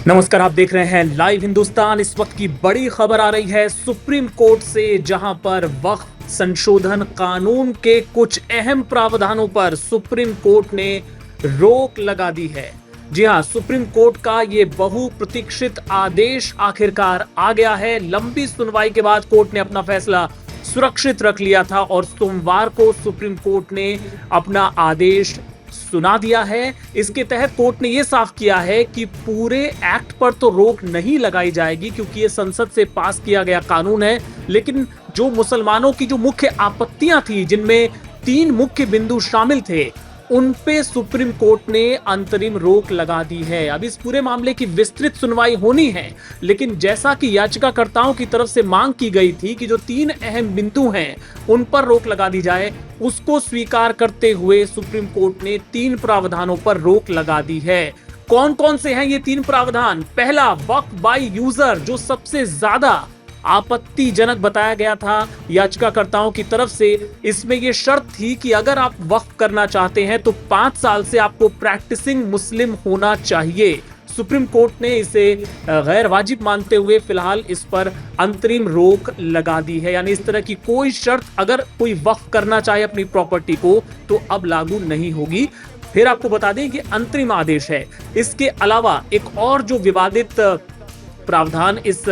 नमस्कार, आप देख रहे हैं लाइव हिंदुस्तान। इस वक्त की बड़ी खबर आ रही है सुप्रीम कोर्ट से, जहां पर वक्फ संशोधन कानून के कुछ अहम प्रावधानों पर सुप्रीम कोर्ट ने रोक लगा दी है। जी हां, सुप्रीम कोर्ट का ये बहुप्रतीक्षित आदेश आखिरकार आ गया है। लंबी सुनवाई के बाद कोर्ट ने अपना फैसला सुरक्षित रख लिया था और सोमवार को सुप्रीम कोर्ट ने अपना आदेश सुना दिया है। इसके तहत कोर्ट ने यह साफ किया है कि पूरे एक्ट पर तो रोक नहीं लगाई जाएगी, क्योंकि ये संसद से पास किया गया कानून है। लेकिन जो मुसलमानों की जो मुख्य आपत्तियां थी, जिनमें 3 मुख्य बिंदु शामिल थे, उन पे सुप्रीम कोर्ट ने अंतरिम रोक लगा दी है। अब इस पूरे मामले की विस्तृत सुनवाई होनी है, लेकिन जैसा कि याचिकाकर्ताओं की तरफ से मांग की गई थी कि जो 3 अहम बिंदु हैं उन पर रोक लगा दी जाए, उसको स्वीकार करते हुए सुप्रीम कोर्ट ने 3 प्रावधानों पर रोक लगा दी है। कौन कौन से हैं ये 3 प्रावधान? पहला, वक्फ बाय यूजर, जो सबसे ज्यादा आपत्तिजनक बताया गया था याचिकाकर्ताओं की तरफ से। इसमें यह शर्त थी कि अगर आप वक्फ करना चाहते हैं तो 5 साल से आपको प्रैक्टिसिंग मुस्लिम होना चाहिए। सुप्रीम कोर्ट ने इसे गैर वाजिब मानते हुए फिलहाल इस पर अंतरिम रोक लगा दी है। यानी इस तरह की कोई शर्त अगर कोई वक्फ करना चाहे अपनी प्रॉपर्टी को तो अब लागू नहीं होगी। फिर आपको बता दें कि अंतरिम आदेश है। इसके अलावा एक और जो विवादित प्रावधान इस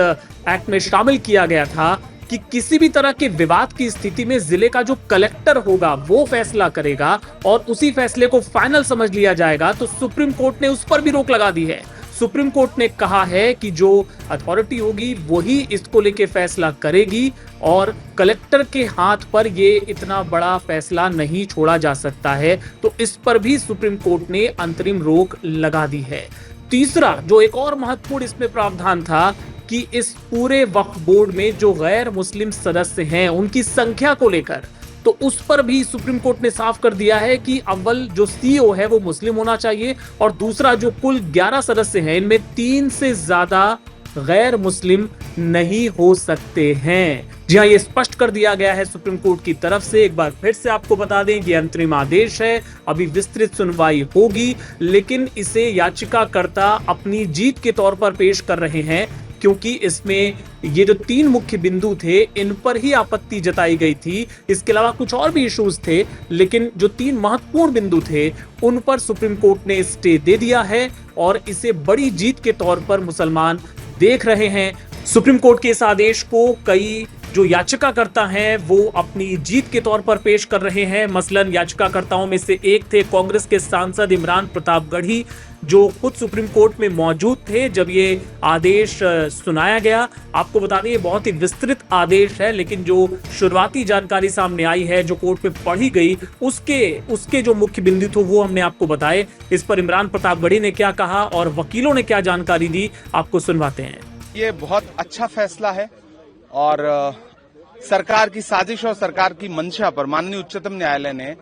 एक्ट में शामिल किया गया था कि किसी भी तरह के विवाद की स्थिति में जिले का जो कलेक्टर होगा वो फैसला करेगा और उसी फैसले को फाइनल समझ लिया जाएगा। तो सुप्रीम कोर्ट ने उस पर भी रोक लगा दी है। सुप्रीम कोर्ट ने कहा है कि जो अथॉरिटी होगी वही इसको लेके फैसला करेगी और कलेक्टर के हाथ पर ये इतना बड़ा फैसला नहीं छोड़ा जा सकता है। तो इस पर भी सुप्रीम कोर्ट ने अंतरिम रोक लगा दी है। तीसरा, जो एक और महत्वपूर्ण इसमें प्रावधान था कि इस पूरे वक्फ बोर्ड में जो गैर मुस्लिम सदस्य हैं उनकी संख्या को लेकर, तो उस पर भी सुप्रीम कोर्ट ने साफ कर दिया है कि अव्वल जो सीईओ है वो मुस्लिम होना चाहिए और दूसरा जो कुल 11 सदस्य हैं इनमें 3 से ज्यादा गैर मुस्लिम नहीं हो सकते हैं। जी हाँ, ये स्पष्ट कर दिया गया है सुप्रीम कोर्ट की तरफ से। एक बार फिर से आपको बता दें कि अंतरिम आदेश है, अभी विस्तृत सुनवाई होगी, लेकिन इसे याचिकाकर्ता अपनी जीत के तौर पर पेश कर रहे हैं, क्योंकि इसमें ये जो 3 मुख्य बिंदु थे इन पर ही आपत्ति जताई गई थी। इसके अलावा कुछ और भी इश्यूज थे, लेकिन जो 3 महत्वपूर्ण बिंदु थे उन पर सुप्रीम कोर्ट ने स्टे दे दिया है और इसे बड़ी जीत के तौर पर मुसलमान देख रहे हैं। सुप्रीम कोर्ट के इस आदेश को कई जो याचिकाकर्ता हैं वो अपनी जीत के तौर पर पेश कर रहे हैं। मसलन याचिकाकर्ताओं में से एक थे कांग्रेस के सांसद इमरान प्रतापगढ़ी, जो खुद सुप्रीम कोर्ट में मौजूद थे जब ये आदेश सुनाया गया। आपको बता दें ये बहुत ही विस्तृत आदेश है, लेकिन जो शुरुआती जानकारी सामने आई है, जो कोर्ट में पढ़ी गई, उसके जो मुख्य बिंदु थे वो हमने आपको बताए। इस पर इमरान प्रतापगढ़ी ने क्या कहा और वकीलों ने क्या जानकारी दी, आपको सुनवाते हैं। ये बहुत अच्छा फैसला है और सरकार की साजिश और सरकार की मंशा पर माननीय उच्चतम न्यायालय ने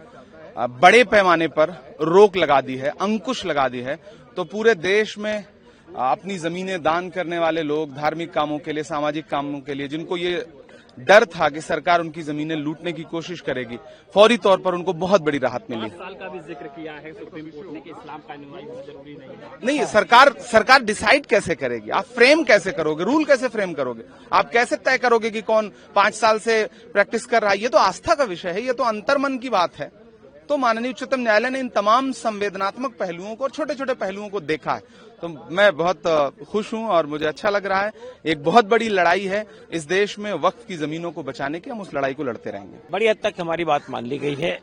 बड़े पैमाने पर रोक लगा दी है, अंकुश लगा दी है। तो पूरे देश में अपनी जमीनें दान करने वाले लोग, धार्मिक कामों के लिए, सामाजिक कामों के लिए, जिनको ये डर था कि सरकार उनकी जमीनें लूटने की कोशिश करेगी, फौरी तौर पर उनको बहुत बड़ी राहत मिली। 5 साल का भी जिक्र किया है सुप्रीम कोर्ट ने कि इस्लाम का जरूरी नहीं, सरकार डिसाइड कैसे करेगी? आप फ्रेम कैसे करोगे? रूल कैसे फ्रेम करोगे? आप कैसे तय करोगे कि कौन 5 साल से प्रैक्टिस कर रहा है? ये तो आस्था का विषय है, ये तो अंतर्मन की बात है। तो माननीय उच्चतम न्यायालय ने इन तमाम संवेदनात्मक पहलुओं को और छोटे छोटे पहलुओं को देखा है। तो मैं बहुत खुश हूं और मुझे अच्छा लग रहा है। एक बहुत बड़ी लड़ाई है इस देश में वक्फ की जमीनों को बचाने की, हम उस लड़ाई को लड़ते रहेंगे। बड़ी हद तक हमारी बात मान ली गई है।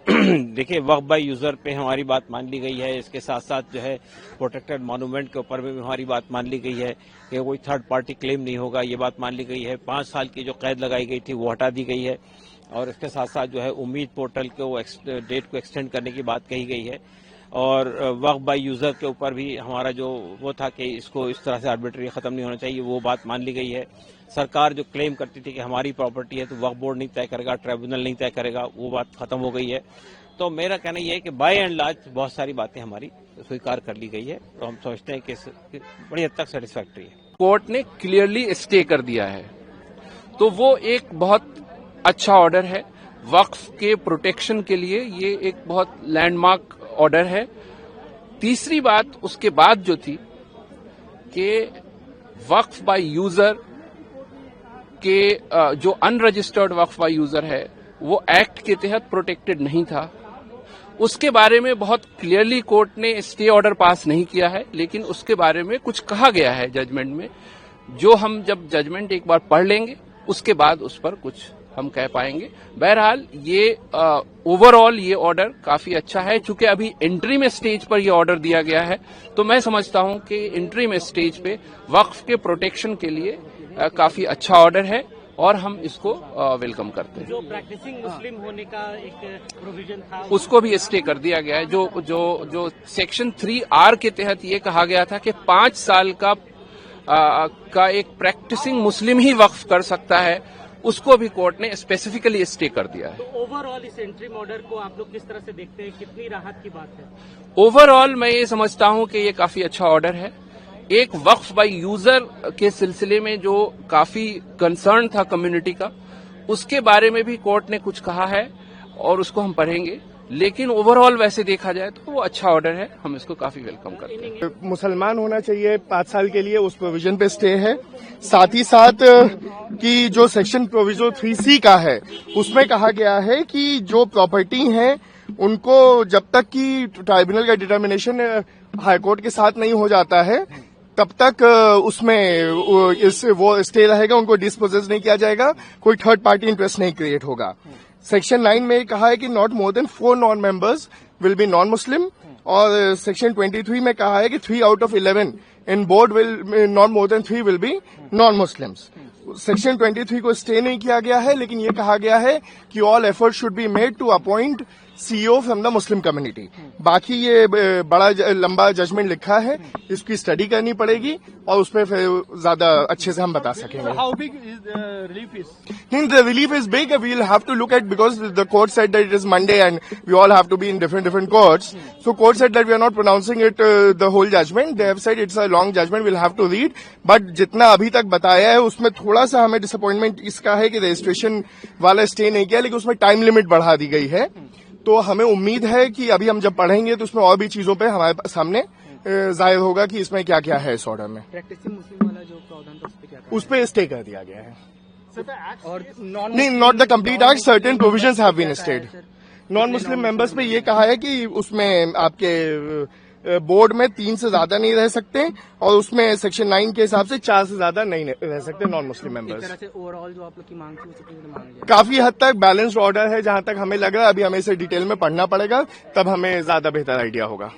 देखिए, वक्फ बाय यूजर पे हमारी बात मान ली गई है। इसके साथ साथ जो है प्रोटेक्टेड मॉन्यूमेंट के ऊपर भी हमारी बात मान ली गई है कि कोई थर्ड पार्टी क्लेम नहीं होगा, ये बात मान ली गई है। 5 साल की जो कैद लगाई गई थी वो हटा दी गई है और इसके साथ साथ जो है उम्मीद पोर्टल को डेट को एक्सटेंड करने की बात कही गई है। और वक्फ बाय यूजर के ऊपर भी हमारा जो वो था कि इसको इस तरह से आर्बिट्री खत्म नहीं होना चाहिए, वो बात मान ली गई है। सरकार जो क्लेम करती थी कि हमारी प्रॉपर्टी है तो वक्फ बोर्ड नहीं तय करेगा, ट्रिब्यूनल नहीं तय करेगा, वो बात खत्म हो गई है। तो मेरा कहना यह है कि बाय एंड लार्ज बहुत सारी बातें हमारी स्वीकार कर ली गई है। तो हम सोचते हैं कि बड़ी हद तक सेटिस्फैक्ट्री है। कोर्ट ने क्लियरली स्टे कर दिया है, तो वो एक बहुत अच्छा ऑर्डर है। वक्फ के प्रोटेक्शन के लिए ये एक बहुत लैंडमार्क ऑर्डर है। तीसरी बात उसके बाद जो थी कि वक्फ बाय यूजर के जो अनरजिस्टर्ड वक्फ बाय यूजर है वो एक्ट के तहत प्रोटेक्टेड नहीं था। उसके बारे में बहुत क्लियरली कोर्ट ने स्टे ऑर्डर पास नहीं किया है, लेकिन उसके बारे में कुछ कहा गया है जजमेंट में, जो हम जब जजमेंट एक बार पढ़ लेंगे उसके बाद उस पर कुछ हम कह पाएंगे। बहरहाल ये ओवरऑल ये ऑर्डर काफी अच्छा है। चूंकि अभी एंट्री में स्टेज पर ये ऑर्डर दिया गया है, तो मैं समझता हूं कि एंट्री में स्टेज पे वक्फ के प्रोटेक्शन के लिए काफी अच्छा ऑर्डर है और हम इसको वेलकम करते हैं। जो प्रैक्टिसिंग मुस्लिम होने का एक प्रोविजन था उसको भी स्टे कर दिया गया है। जो सेक्शन 3R के तहत ये कहा गया था कि 5 साल का एक प्रैक्टिसिंग मुस्लिम ही वक्फ कर सकता है, उसको भी कोर्ट ने स्पेसिफिकली स्टे कर दिया है। तो ओवरऑल इस एंट्री ऑर्डर को आप लोग किस तरह से देखते हैं, कितनी राहत की बात है? ओवरऑल मैं ये समझता हूं कि ये काफी अच्छा ऑर्डर है। एक वक्फ बाय यूजर के सिलसिले में जो काफी कंसर्न था कम्युनिटी का, उसके बारे में भी कोर्ट ने कुछ कहा है और उसको हम पढ़ेंगे, लेकिन ओवरऑल वैसे देखा जाए तो वो अच्छा ऑर्डर है, हम इसको काफी वेलकम करते हैं। मुसलमान होना चाहिए 5 साल के लिए, उस प्रोविजन पे स्टे है। साथ ही साथ कि जो सेक्शन प्रोविजन 3C का है उसमें कहा गया है कि जो प्रॉपर्टी है उनको जब तक कि ट्राइब्यूनल का डिटर्मिनेशन हाईकोर्ट के साथ नहीं हो जाता है तब तक उसमें वो स्टे रहेगा, उनको डिस्पोजेस नहीं किया जाएगा, कोई थर्ड पार्टी इंटरेस्ट नहीं क्रिएट होगा। सेक्शन 9 में कहा है कि not more than 4 non members will be non Muslim, और सेक्शन 23 में कहा है कि 3 out of 11 in board will not more than 3 will be non Muslims. Section 23 को स्टे नहीं किया गया है, लेकिन ये कहा गया है कि all effort should be made to appoint CEO from the Muslim community. बाकी ये बड़ा लंबा जजमेंट लिखा है, इसकी स्टडी करनी पड़ेगी और उस पर फिर ज्यादा अच्छे से हम बता सकेंगे। How big is relief is? The relief is big. We'll have to look at, because the court said that it is Monday and we all have to be in different courts. So court said that we are not pronouncing it the whole judgment. They have said it's a long judgment. We'll have to read. But जितना अभी तक बताया है उसमें थोड़ा सा हमें disappointment इसका है कि रजिस्ट्रेशन वाला स्टे नहीं किया, लेकिन उसमें टाइम लिमिट बढ़ा दी गई है। तो हमें उम्मीद है कि अभी हम जब पढ़ेंगे तो उसमें और भी चीजों पे हमारे सामने जाहिर होगा कि इसमें क्या क्या है इस ऑर्डर में। प्रैक्टिसिंग मुस्लिम वाला जो प्रावधान था उस पे क्या उस पर स्टे कर दिया गया है। और नहीं, not the complete act, certain provisions have been stayed. Non Muslim members पे ये कहा है कि उसमें आपके बोर्ड में 3 से ज्यादा नहीं रह सकते, और उसमें सेक्शन 9 के हिसाब से 4 से ज्यादा नहीं रह सकते नॉन मुस्लिम मेंबर्स। तरह से ओवरऑल जो आप लोग की मांग थी वो मांग लिया। काफी हद तक बैलेंस्ड ऑर्डर है, जहां तक हमें लग रहा है। अभी हमें इसे डिटेल में पढ़ना पड़ेगा, तब हमें ज्यादा बेहतर आइडिया होगा।